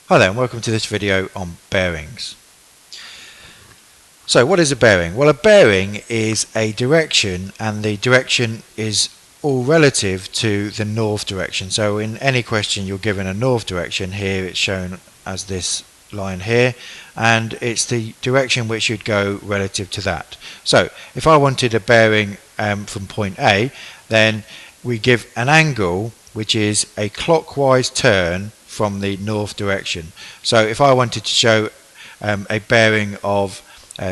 Hi there and welcome to this video on bearings. So what is a bearing? Well, a bearing is a direction, and the direction is all relative to the north direction. So in any question you're given a north direction. Here it's shown as this line here, and it's the direction which you'd go relative to that. So if I wanted a bearing from point A, then we give an angle which is a clockwise turn from the north direction. So if I wanted to show a bearing of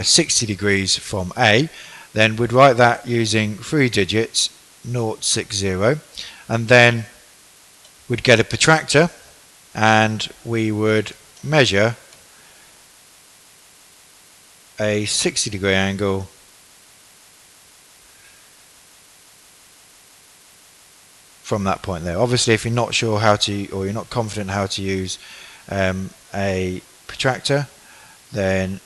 60 degrees from A, then we'd write that using 3 digits, 060, and then we'd get a protractor and we would measure a 60-degree angle from that point there. Obviously, if you're not sure how to, or you're not confident how to use a protractor, then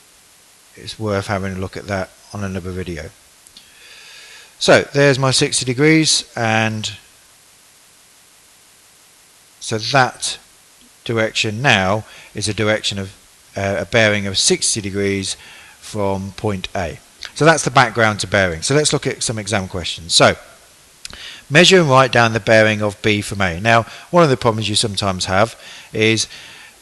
it's worth having a look at that on another video. So there's my 60 degrees, and so that direction now is a direction of a bearing of 60 degrees from point A. So that's the background to bearing. So let's look at some exam questions. So measure and write down the bearing of B from A. Now, one of the problems you sometimes have is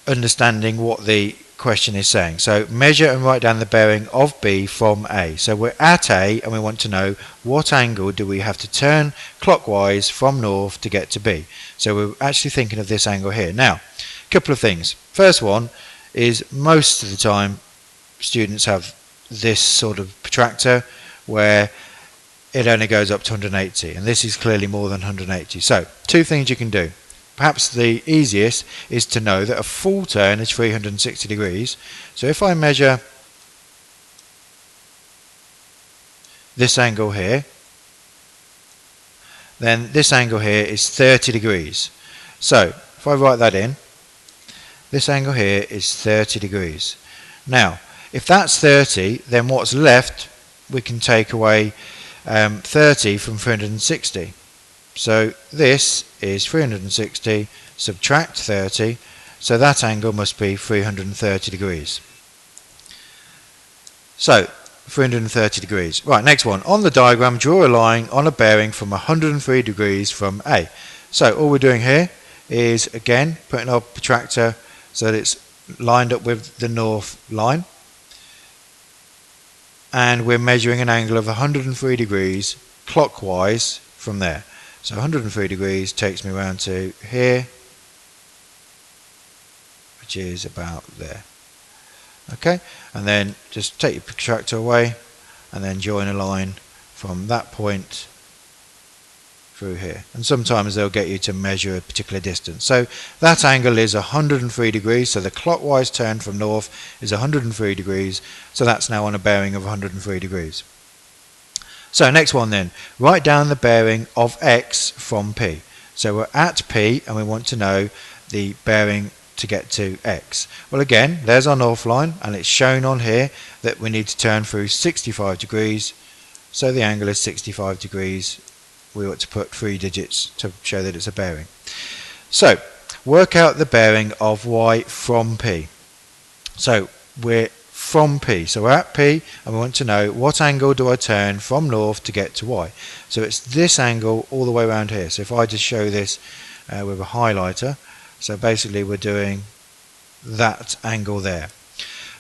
understanding what the question is saying. So measure and write down the bearing of B from A. So we're at A and we want to know what angle do we have to turn clockwise from north to get to B. So we're actually thinking of this angle here. Now, a couple of things. First one is most of the time students have this sort of protractor where it only goes up to 180, and this is clearly more than 180. So two things you can do. Perhaps the easiest is to know that a full turn is 360 degrees. So if I measure this angle here, then this angle here is 30 degrees. So if I write that in, this angle here is 30 degrees. Now, if that's 30, then what's left, we can take away 30 from 360. So this is 360, subtract 30, so that angle must be 330 degrees. So 330 degrees. Right, next one. On the diagram, draw a line on a bearing from 103 degrees from A. So all we're doing here is, again, putting our protractor so that it's lined up with the north line, and we're measuring an angle of 103 degrees clockwise from there. So 103 degrees takes me around to here, which is about there. Okay, and then just take your protractor away and then join a line from that point through here. And sometimes they'll get you to measure a particular distance. So that angle is 103 degrees, so the clockwise turn from north is 103 degrees, so that's now on a bearing of 103 degrees. So next one then, write down the bearing of X from P. So we're at P and we want to know the bearing to get to X. Well, again, there's our north line, and it's shown on here that we need to turn through 65 degrees, so the angle is 65 degrees. We ought to put 3 digits to show that it's a bearing. So work out the bearing of Y from P. So we're from P, so we're at P and we want to know what angle do I turn from north to get to Y. So it's this angle all the way around here. So if I just show this with a highlighter, so basically we're doing that angle there.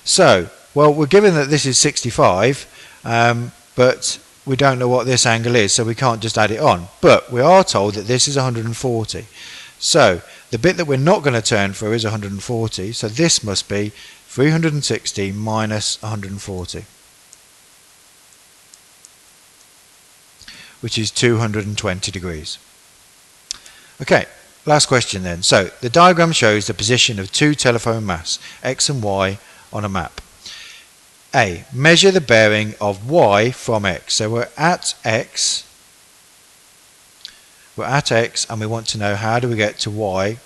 So, well, we're given that this is 65, but we don't know what this angle is, so we can't just add it on. But we are told that this is 140. So the bit that we're not going to turn through is 140, so this must be 360 minus 140, which is 220 degrees. Okay, last question then. So the diagram shows the position of two telephone masts, X and Y, on a map. A. Measure the bearing of Y from X. So we're at X. We're at X and we want to know how do we get to Y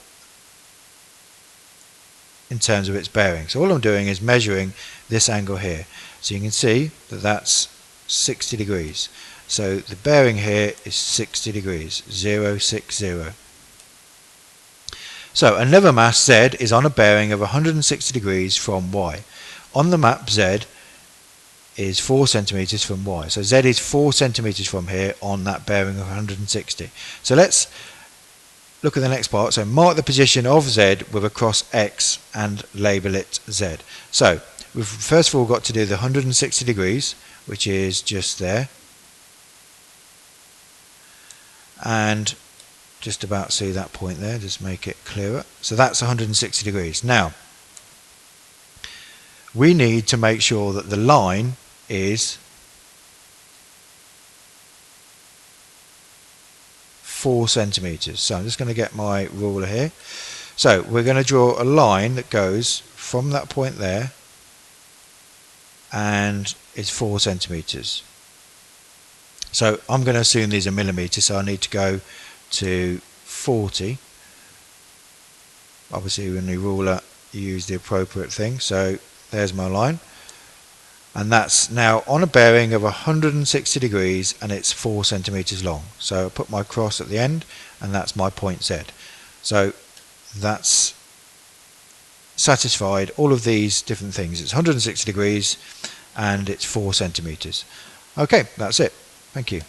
in terms of its bearing. So all I'm doing is measuring this angle here. So you can see that that's 60 degrees. So the bearing here is 60 degrees, 060. So another mass Z is on a bearing of 160 degrees from Y. On the map, Z is 4 centimeters from Y. So Z is 4 centimeters from here on that bearing of 160. So let's look at the next part. So mark the position of Z with a cross X and label it Z. So we've first of all got to do the 160 degrees, which is just there. And just about see that point there, just make it clearer. So that's 160 degrees. Now, we need to make sure that the line is 4 centimeters. So I'm just going to get my ruler here. So we're going to draw a line that goes from that point there and it's 4 centimeters. So I'm going to assume these are millimeters, so I need to go to 40. Obviously when the ruler you use the appropriate thing. So there's my line, and that's now on a bearing of 160 degrees and it's 4 centimeters long. So I'll put my cross at the end and that's my point Z. So that's satisfied all of these different things. It's 160 degrees and it's 4 centimeters. Okay, that's it. Thank you.